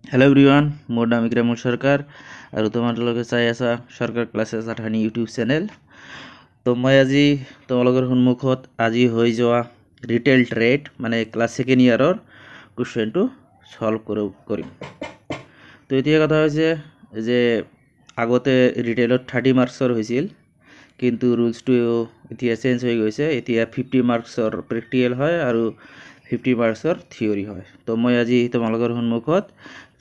Hello everyone मोर नाम इक्रामुल सरकार और तुम्हारे चाई आसा सरकार क्लासेस आठानी यूट्यूब चेनेल। तो मैं আজি तुम्हारे सन्मुखत আজি हो जा रिटेल ट्रेड माने क्लास सेकेंड इयारर कुएश्चन तो सल्व करिम। तो इतना कथा जे आगते रिटेलत 30 मार्क्सर होइसिल किन्तु रुल्स तो इतना चेंज हो गई इतना 50 मार्क्सर प्रेक्टिकल है और 50 मार्क्सर थियरी है। तो मैं आज तुम्हारे सन्मुखत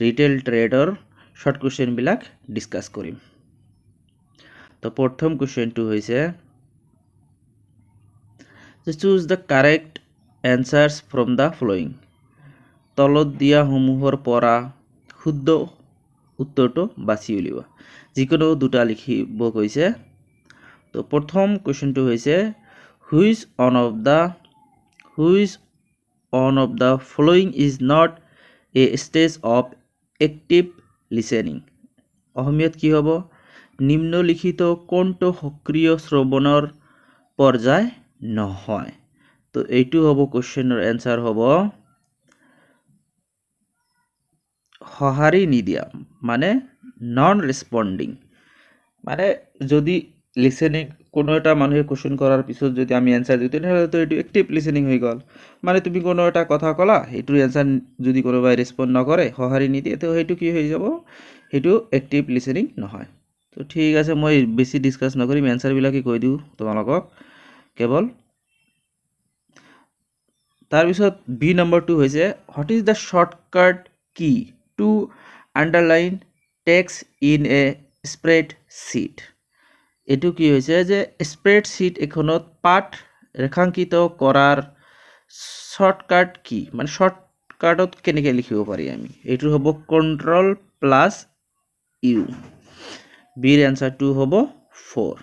रिटेल ट्रेडर शर्ट कुएश्चन बिलाक डिस्कास करिम। तो प्रथम कुएश्चन तो choose the correct answers from the following. तलत दिया समूहर परा शुद्ध उत्तर तो बाছি उलिवा जिको दुटा लिखिब कैसे। तो प्रथम कुएश्चन तो which on off the following is not a stage of active listening. अहमियत की हब निम्नलिखित कोनটো सक्रिय श्रवणर पर्याय নহয়। तो এইটো हब कुएश्चनर एन्सार हब सहारी निदिया माने नन रेसपन्डिंग। माने जदि लिसनिंग कोनो एटा मानुहे कुएश्चन करार पिছত जदि आमी एन्सार दिउ तेनहले तो एटु एक्टिव लिसनिंग হৈ गल। माने तुमी कोनो एटा कथा कला एटुर एन्सार जदि कोनोबाय रेसपन्ड नकरे सहारी निदिए तो एटु कि হৈ যাব एटु एक्टिव लिसनिंग নহয়। तो ठीक আছে মই बेसी डिस्कास नकरिम एन्सार बिलाके কৈ दिउ तोमालोকক केवल। तार पिছত बी नम्बर 2 হৈছে what is the shortcut key to underline text in a spreadsheet. एटु की হৈছে যে स्प्रेडशीट एखনত पाठ रेखांकित करार शॉर्टकट की माने शॉर्टकटत केनेके लिखिब पारि आमी एटु हबो कंट्रोल प्लस यू। बीर एन्सार टू हबो 4।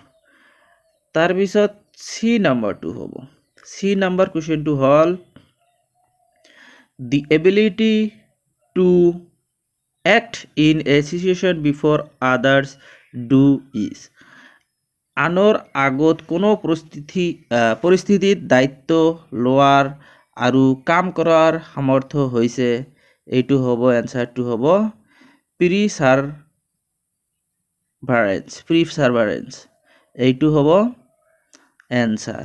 तार पिছত सी नम्बर 2 हबो सी नम्बर क्वेश्चन टू हल the ability to act in a situation before others do is। आनर आगत कोनो परिस्थितित दायित्व लोৱাৰ আৰু কাম কৰাৰ সামৰ্থ্য হৈছে এইটো হ'ব एन्सार टू হ'ব প্ৰিসাৰ্ভাৰেন্স এইটো হ'ব एन्सार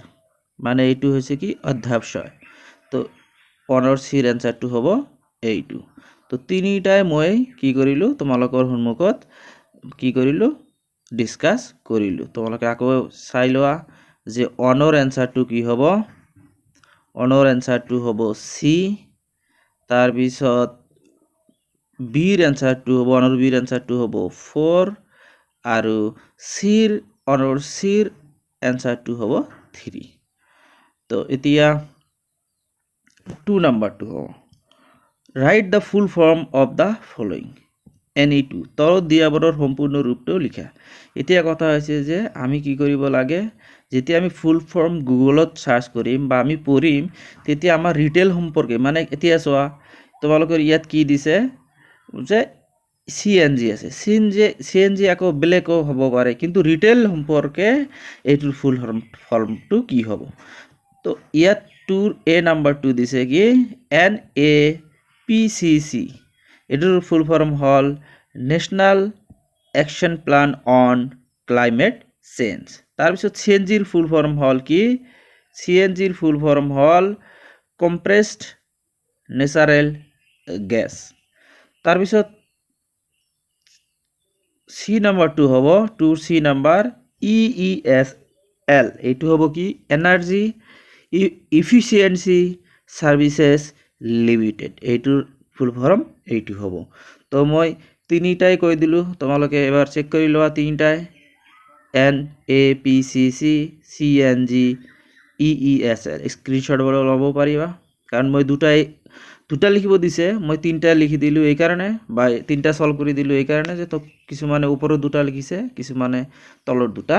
माने এইটো হৈছে কি অধ্যাৱসায়। तो অনৰ সিৰ एन्सार टू হ'ব এইটো। तो তিনিটাই মই কি কৰিলো তোমালোকৰ সন্মুখত কি কৰিলো डिस्कास करिलो। তোমালোকে আকৌ চাই লোৱা যে অনৰ एन्सार टू কি হ'ব অনৰ एन्सार टू হ'ব সি। तार পিছত বিৰ एन्सार टू হ'ব অনৰ বিৰ एन्सार टू হ'ব 4 আৰু সিৰ অনৰ সিৰ एन्सार टू হ'ব 3। तो এতিয়া 2 नम्बर 2 हो write the full form of the following NE2 तलत दियाबৰৰ সম্পূৰ্ণ ৰূপটো লিখা। এতিয়া কথা হৈছে যে আমি কি কৰিব লাগে যেতিয়া আমি ফুল ফৰ্ম গুগলত সাৰ্চ কৰিম বা আমি পঢ়িম তেতিয়া আমাৰ ৰিটেল সম্পৰ্কে মানে এতিয়া চোৱা তোমালোকৰ ইয়াত কি দিছে যে CNG আছে CNG আকৌ বেলেগও হ'ব পাৰে কিন্তু ৰিটেল সম্পৰ্কে এইটোৰ ফুল ফর্মটো কি হ'ব। তো ইয়াত टूर ए नम्बर 2 दिसे कि NAPCC एटुर फुल फर्म हल national action plan on climate change. तार पिছত CNGर फुल फर्म हल कि CNGर फुल फर्म हल कम्प्रेस्ड नेचारेल गैस। तार पिছত सी नम्बर 2 हबो 2 सी नम्बर EESL एटु हबो कि एनार्जी इफिशियेंसी सार्विसेस लिमिटेड एटुर फुल फर्म एटु हबो। तो मैं तीनिटाई কৈ দিলো তোমালোকে এবাৰ চেক কৰি লোৱা তিনিটাই NAPCC CNG EESL স্ক্ৰিনশট ল'ব পাৰিবা কাৰণ মই দুটা লিখিব দিছে মই তিনিটা লিখি দিলো এই কাৰণে বা তিনিটা সলভ কৰি দিলো এই কাৰণে যে তো কিছুমানে ওপৰৰ দুটা লিখিছে কিছুমানে তলৰ দুটা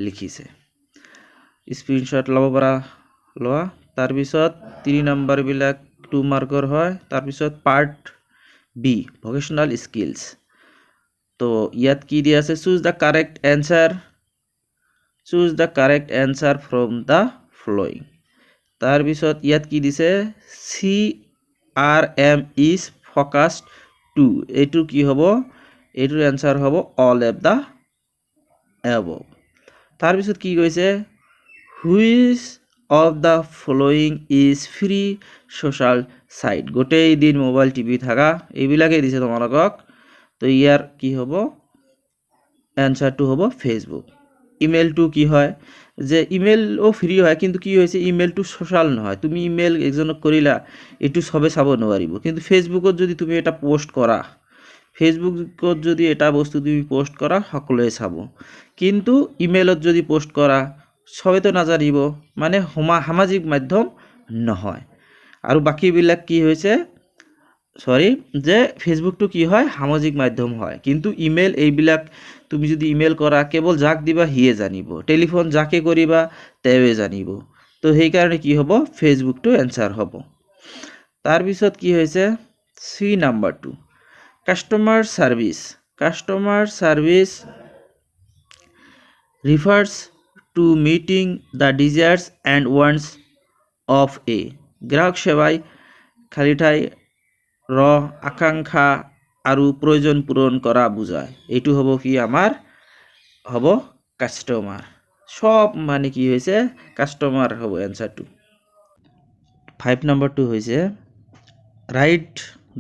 লিখিছে স্ক্ৰিনশট ল'ব পৰা লোৱা। तार पिছত 3 नम्बर बिलाक 2 मार्कर है। तार पिছত पार्ट बी भोकेशनल स्किल्स। तो यात की दिया আছে choose the correct answer from the flowing. तार पिছত यात की दिसे CRM इज फोकास्ड টু এইটো কি হ'ব এইটোৰ এনসাৰ হ'ব অল অফ দা এবভ তাৰপিছত কি কৈছে which of the following is free social site গোটেই দিন মোবাইল টিভি থাকা এইবিলাকে দিছে তোমালোকক তো ইয়াৰ কি হ'ব এনসাৰটো হ'ব ফেসবুক ইমেলটো কি হয় যে ইমেলও ফ্ৰী হয় কিন্তু কি হৈছে ইমেলটো সোশ্যাল নহয় তুমি ইমেল একজনক কৰিলা এটো সবে চাব নোৱাৰিব কিন্তু ফেসবুকত যদি তুমি এটা পোষ্ট কৰা ফেসবুকত যদি এটা বস্তু তুমি পোষ্ট কৰা সকলোৱে চাব কিন্তু ইমেলত যদি পোষ্ট কৰা সবে তো নাজানিব মানে সামাজিক মাধ্যম নহয় আৰু বাকিবিলাক কি হৈছে সরি যে ফেসবুকটো কি হয় সামাজিক মাধ্যম হয় কিন্তু ইমেল এইবিলাক তুমি যদি ইমেল কৰা কেৱল যাক দিবা হিয়ে জানিব টেলিফোন যাকে কৰিবা তেৱে জানিব তো সেই কাৰণে কি হ'ব ফেসবুকটো এনসাৰ হ'ব তাৰ পিছত কি হৈছে C number 2 customer service refers to meeting the desires and wants of a গ্রাহক সেৱাই খালি ঠাই আকাংক্ষা আৰু প্ৰয়োজন পূৰণ কৰা বুজায় এইটো হ'ব কি আমাৰ হ'ব কাস্টমাৰ সব মানে কি হৈছে কাস্টমাৰ হ'ব এনসাৰটো 5 নম্বৰটো হৈছে right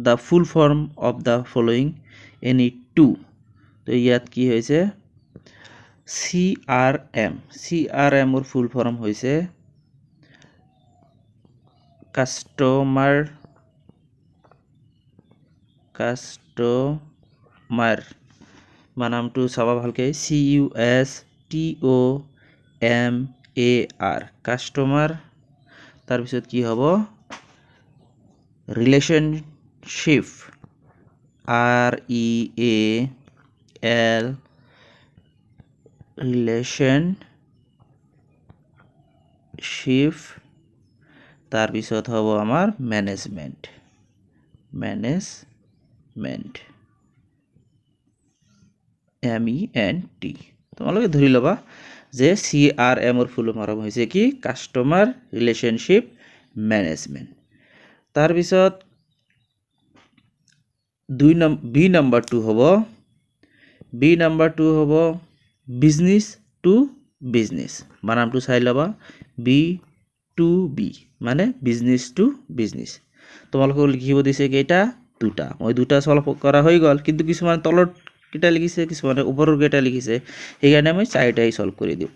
the full form of the following any two তো ইয়াত কি হৈছে CRM ওর ফুল ফর্ম হৈছে কাস্টমার বানামটো চাবা ভালকে CUSTOMAR কাস্টমার তাৰপিছত কি হ'ব ৰিলেশনশিপ REAL ৰিলেশনশিপ তাৰপিছত হ'ব আমাৰ ম্যানেজমেন্ট MENT তোমালোকে ধৰি ল'বা যে CRM ওৰ ফুল ফৰ্ম হৈছে কি কাস্টমাৰ ৰিলেশনশিপ ম্যানেজমেন্ট তাৰপিছত বি নাম্বার 2 হ'ব বিজনেস টু বিজনেস বানামটো চাই ল'বা B2B মানে বিজনেস টু বিজনেস তোমালোকক লিখিব দিছে কেইটা দুটা মই দুটা সলভ কৰা হৈ গল কিন্তু কিছুমান তলত কেইটা লিখিছে কিছুমানে ওপৰৰ কেইটা লিখিছে সেইকাৰণে মই চাৰিটাই সলভ কৰি দিও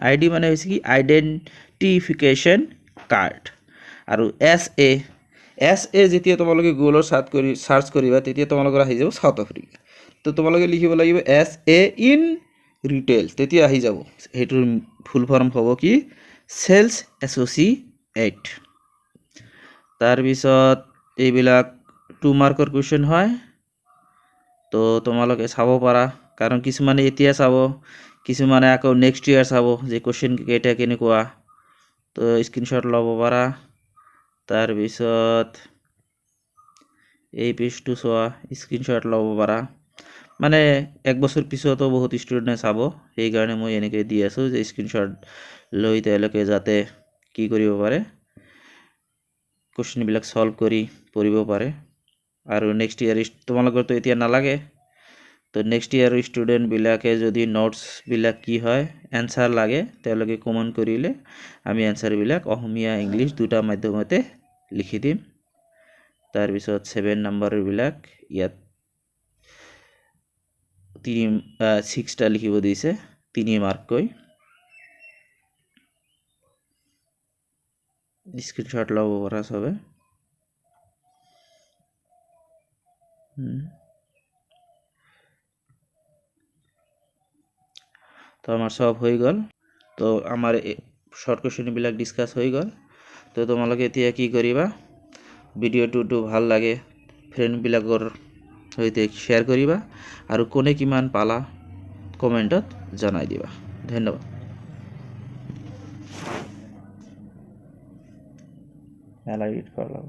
আইডি মানে হৈছে কি আইডেন্টিফিকেশন কাৰ্ড আৰু SA যেতিয়া তোমালোকে গুগলৰ সাৰ্চ কৰিবা তেতিয়া তোমালোকৰ আহি যাব সাউথ আফ্ৰিকা তো তোমালোকে লিখিব লাগিব SA ইন ৰিটেল তেতিয়া আহি যাব হেতুৰ ফুল ফৰ্ম হ'ব কি সেলস এসোসিয়েট তাৰপিছত এইবিলাক 2 মাৰ্কৰ কোৱেশ্চন হয় তো তোমালোকে চাব পাৰা কাৰণ কিছুমানে এতিয়া চাব কিছুমানে আকৌ নেক্সট ইয়াৰ চাব যে কোৱেশ্চন কেইটা কেনেকুৱা তো স্ক্ৰিনশ্বট ল'ব পাৰা তাৰপিছত এই পেজটো চোৱা স্ক্ৰিনশ্বট ল'ব পাৰা মানে এক বছৰ পিছতো বহুত ষ্টুডেন্টে চাব সেই কাৰণে মই এনেকৈ দি আছো যে স্ক্ৰিনশ্বট লৈ তেওঁলোকে যাতে কি কৰিব পাৰে কোৱেশ্চন বিলাক সলভ কৰি পঢ়িব পাৰে আৰু নেক্সট ইয়াৰ তোমালোকৰ তো এতিয়া নালাগে তো নেক্সট ইয়াৰ ষ্টুডেন্ট বিলাকে যদি নোটস বিলাক কি হয় এনসাৰ লাগে তেওঁলোকে কমেন্ট কৰিলে আমি এনসাৰ বিলাক অসমীয়া ইংলিশ দুটা মাধ্যমতে লিখি দিম তাৰপিছত 7 নম্বৰ বিলাক ইয়াত 6টা লিখিব দিছে 3 মাৰ্ক কৈ স্ক্ৰিনশট ল'ব পৰা সবে তো আমাৰ সব হৈ গল তো আমাৰ শৰ্ট কোশ্চেন বিলাক ডিসকাস হৈ গল তো তোমালোকে এতিয়া কি কৰিবা ভিডিওটো ভাল লাগে ফ্ৰেন্ড বিলাকৰ সৈতে শেয়াৰ কৰিবা আৰু কোনে কিমান পালা কমেন্টত জনাই দিবা ধন্যবাদ এলাই এডিট কৰা